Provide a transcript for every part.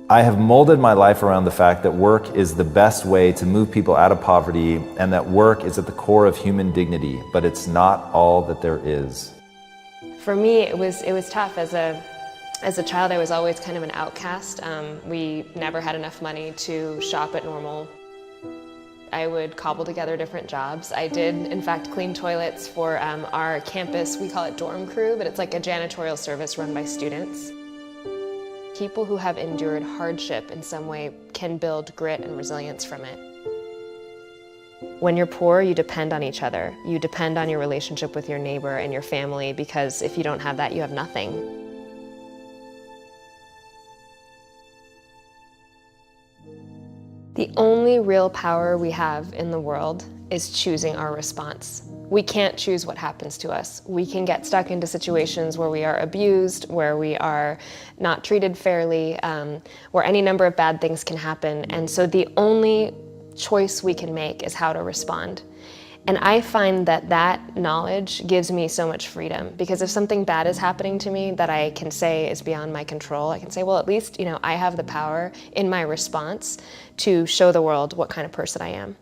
I have molded my life around the fact that work is the best way to move people out of poverty, and that work is at the core of human dignity, but it's not all that there is. For me, it was tough. As a child, I was always kind of an outcast. We never had enough money to shop at normal. I would cobble together different jobs. I did, in fact, clean toilets for our campus. We call it dorm crew, but it's like a janitorial service run by students. People who have endured hardship in some way can build grit and resilience from it. When you're poor, you depend on each other. You depend on your relationship with your neighbor and your family, because if you don't have that, you have nothing. The only real power we have in the world is choosing our response. We can't choose what happens to us. We can get stuck into situations where we are abused, where we are not treated fairly, where any number of bad things can happen. And so the only choice we can make is how to respond. And I find that that knowledge gives me so much freedom, because if something bad is happening to me that I can say is beyond my control, I can say, well, at least, I have the power in my response to show the world what kind of person I am.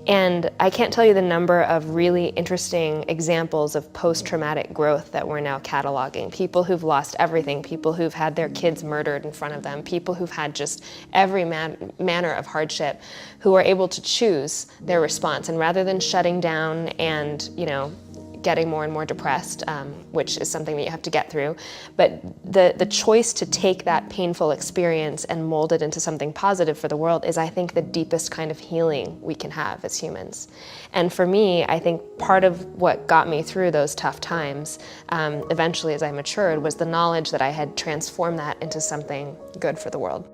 And I can't tell you the number of really interesting examples of post-traumatic growth that we're now cataloging. People who've lost everything, people who've had their kids murdered in front of them, people who've had just every manner of hardship, who are able to choose their response. And rather than shutting down and, getting more and more depressed, which is something that you have to get through, but the choice to take that painful experience and mold it into something positive for the world is, I think, the deepest kind of healing we can have as humans. And for me, I think part of what got me through those tough times, eventually as I matured, was the knowledge that I had transformed that into something good for the world.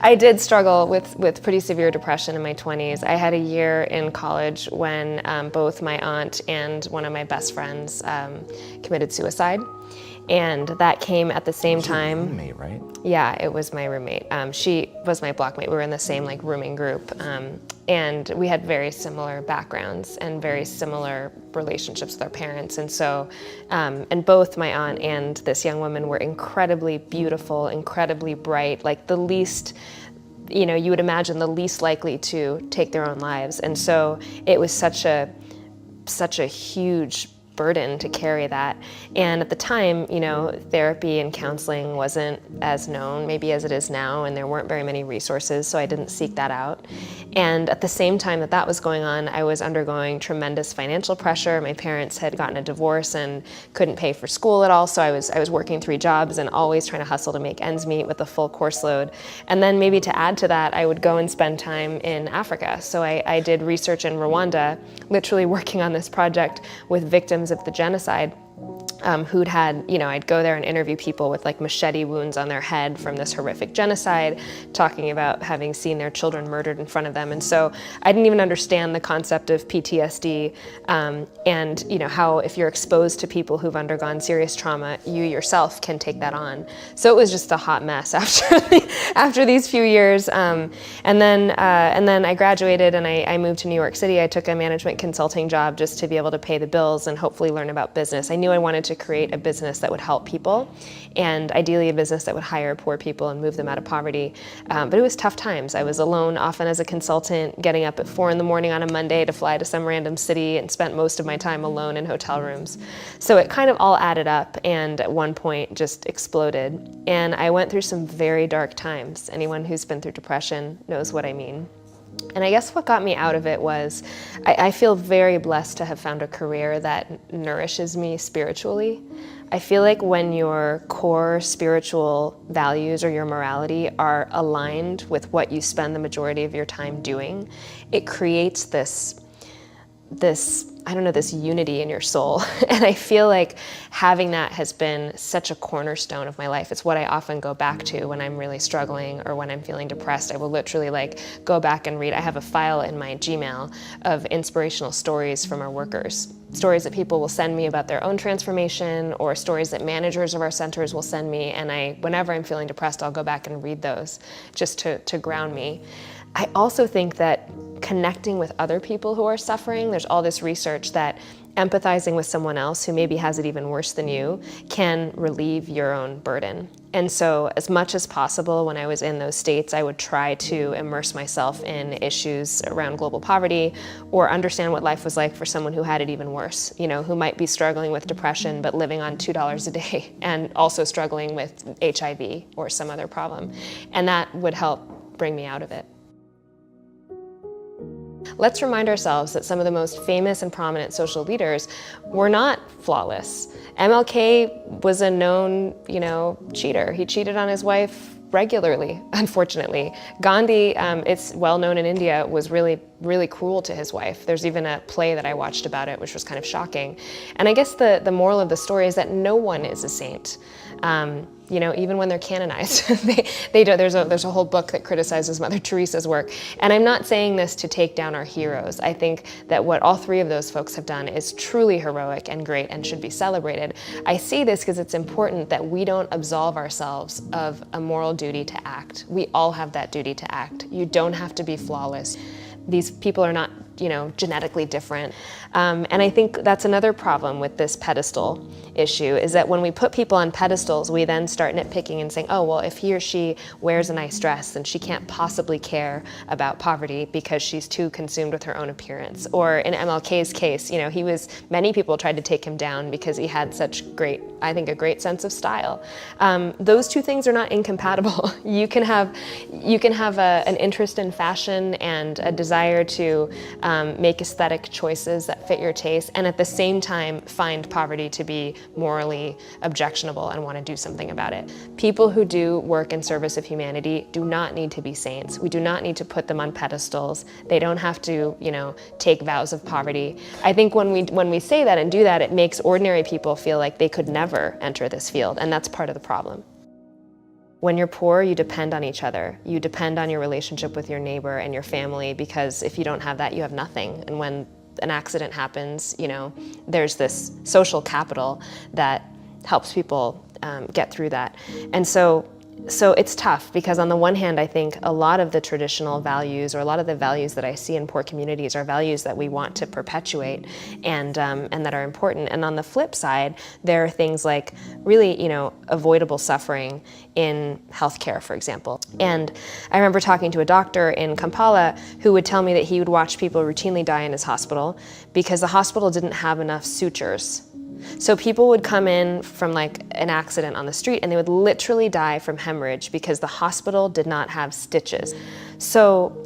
I did struggle with pretty severe depression in my 20s. I had a year in college when both my aunt and one of my best friends committed suicide. And that came at the same time. Your roommate, right? Yeah, it was my roommate. She was my blockmate. We were in the same rooming group. And we had very similar backgrounds and very similar relationships with our parents. And so, and both my aunt and this young woman were incredibly beautiful, incredibly bright, like the least, you would imagine the least likely to take their own lives. And so it was such a huge burden to carry that. And at the time, therapy and counseling wasn't as known maybe as it is now, and there weren't very many resources, so I didn't seek that out. And at the same time that was going on, I was undergoing tremendous financial pressure. My parents had gotten a divorce and couldn't pay for school at all, so I was working 3 jobs and always trying to hustle to make ends meet with a full course load. And then maybe to add to that, I would go and spend time in Africa. So I did research in Rwanda, literally working on this project with victims of the genocide, who'd had, I'd go there and interview people with machete wounds on their head from this horrific genocide, talking about having seen their children murdered in front of them. And so I didn't even understand the concept of PTSD, and how if you're exposed to people who've undergone serious trauma, you yourself can take that on. So it was just a hot mess after these few years. And then I graduated and I moved to New York City. I took a management consulting job just to be able to pay the bills and hopefully learn about business. I knew I wanted to create a business that would help people, and ideally a business that would hire poor people and move them out of poverty. But it was tough times. I was alone often as a consultant, getting up at 4 a.m. on a Monday to fly to some random city, and spent most of my time alone in hotel rooms. So it kind of all added up, and at one point just exploded. And I went through some very dark times. Anyone who's been through depression knows what I mean. And I guess what got me out of it was, I feel very blessed to have found a career that nourishes me spiritually. I feel like when your core spiritual values or your morality are aligned with what you spend the majority of your time doing, it creates this unity in your soul. And I feel like having that has been such a cornerstone of my life. It's what I often go back to when I'm really struggling or when I'm feeling depressed. I will literally go back and read. I have a file in my Gmail of inspirational stories from our workers. Stories that people will send me about their own transformation, or stories that managers of our centers will send me. And whenever I'm feeling depressed, I'll go back and read those just to ground me. I also think that connecting with other people who are suffering, there's all this research that empathizing with someone else who maybe has it even worse than you can relieve your own burden. And so as much as possible when I was in those states, I would try to immerse myself in issues around global poverty or understand what life was like for someone who had it even worse, who might be struggling with depression but living on $2 a day and also struggling with HIV or some other problem. And that would help bring me out of it. Let's remind ourselves that some of the most famous and prominent social leaders were not flawless. MLK was a known, cheater. He cheated on his wife regularly, unfortunately. Gandhi, it's well known in India, was really, really cruel to his wife. There's even a play that I watched about it, which was kind of shocking. And I guess the moral of the story is that no one is a saint. Even when they're canonized, they don't. There's a whole book that criticizes Mother Teresa's work. And I'm not saying this to take down our heroes. I think that what all three of those folks have done is truly heroic and great and should be celebrated. I say this because it's important that we don't absolve ourselves of a moral duty to act. We all have that duty to act. You don't have to be flawless. These people are not, genetically different. And I think that's another problem with this pedestal issue, is that when we put people on pedestals, we then start nitpicking and saying, oh, well, if he or she wears a nice dress, then she can't possibly care about poverty because she's too consumed with her own appearance. Or in MLK's case, many people tried to take him down because he had such a great sense of style. Those two things are not incompatible. You can have an interest in fashion and a desire to make aesthetic choices that fit your taste, and at the same time find poverty to be morally objectionable and want to do something about it. People who do work in service of humanity do not need to be saints. We do not need to put them on pedestals. They don't have to, take vows of poverty. I think when we say that and do that, it makes ordinary people feel like they could never enter this field, and that's part of the problem. When you're poor, you depend on each other. You depend on your relationship with your neighbor and your family, because if you don't have that, you have nothing. And when an accident happens, there's this social capital that helps people get through that. And so it's tough, because on the one hand, I think a lot of the traditional values, or a lot of the values that I see in poor communities, are values that we want to perpetuate and that are important. And on the flip side, there are things like really, avoidable suffering in healthcare, for example. And I remember talking to a doctor in Kampala who would tell me that he would watch people routinely die in his hospital because the hospital didn't have enough sutures. So people would come in from an accident on the street and they would literally die from hemorrhage because the hospital did not have stitches. So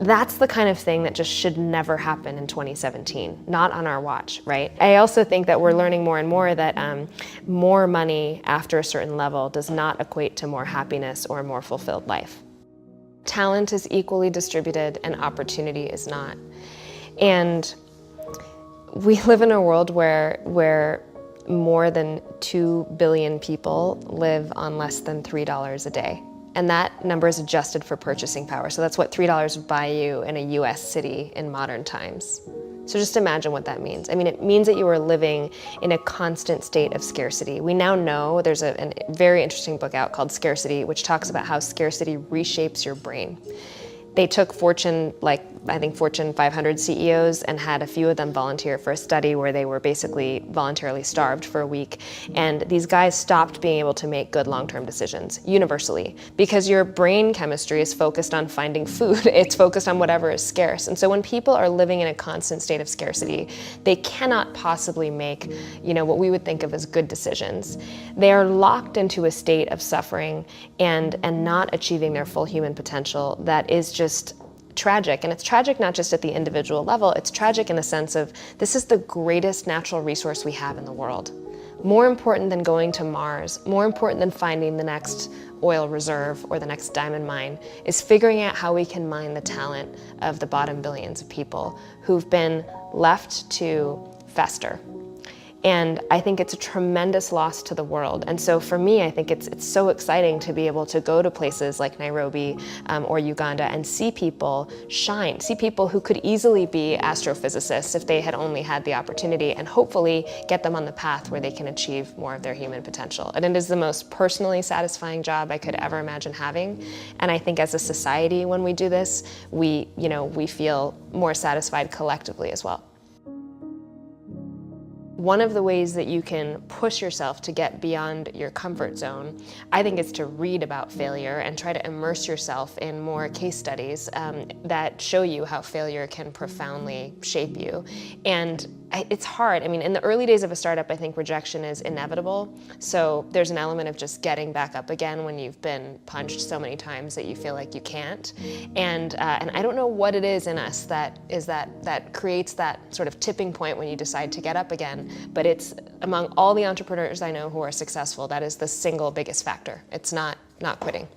that's the kind of thing that just should never happen in 2017, not on our watch, right? I also think that we're learning more and more that more money after a certain level does not equate to more happiness or a more fulfilled life. Talent is equally distributed and opportunity is not. And we live in a world where more than 2 billion people live on less than $3 a day. And that number is adjusted for purchasing power. So that's what $3 would buy you in a US city in modern times. So just imagine what that means. I mean, it means that you are living in a constant state of scarcity. We now know, there's a very interesting book out called Scarcity, which talks about how scarcity reshapes your brain. They took Fortune 500 CEOs and had a few of them volunteer for a study where they were basically voluntarily starved for a week. And these guys stopped being able to make good long-term decisions universally, because your brain chemistry is focused on finding food. It's focused on whatever is scarce. And so when people are living in a constant state of scarcity, they cannot possibly make, what we would think of as good decisions. They are locked into a state of suffering and not achieving their full human potential that is just tragic. And it's tragic not just at the individual level, it's tragic in the sense of this is the greatest natural resource we have in the world. More important than going to Mars, more important than finding the next oil reserve or the next diamond mine, is figuring out how we can mine the talent of the bottom billions of people who've been left to fester. And I think it's a tremendous loss to the world. And so for me, I think it's so exciting to be able to go to places like Nairobi or Uganda and see people shine, see people who could easily be astrophysicists if they had only had the opportunity, and hopefully get them on the path where they can achieve more of their human potential. And it is the most personally satisfying job I could ever imagine having. And I think as a society, when we do this, we feel more satisfied collectively as well. One of the ways that you can push yourself to get beyond your comfort zone, I think, is to read about failure and try to immerse yourself in more case studies that show you how failure can profoundly shape you. And it's hard. I mean, in the early days of a startup, I think rejection is inevitable. So there's an element of just getting back up again when you've been punched so many times that you feel like you can't. And I don't know what it is in us that creates that sort of tipping point when you decide to get up again. But it's among all the entrepreneurs I know who are successful, that is the single biggest factor. It's not quitting.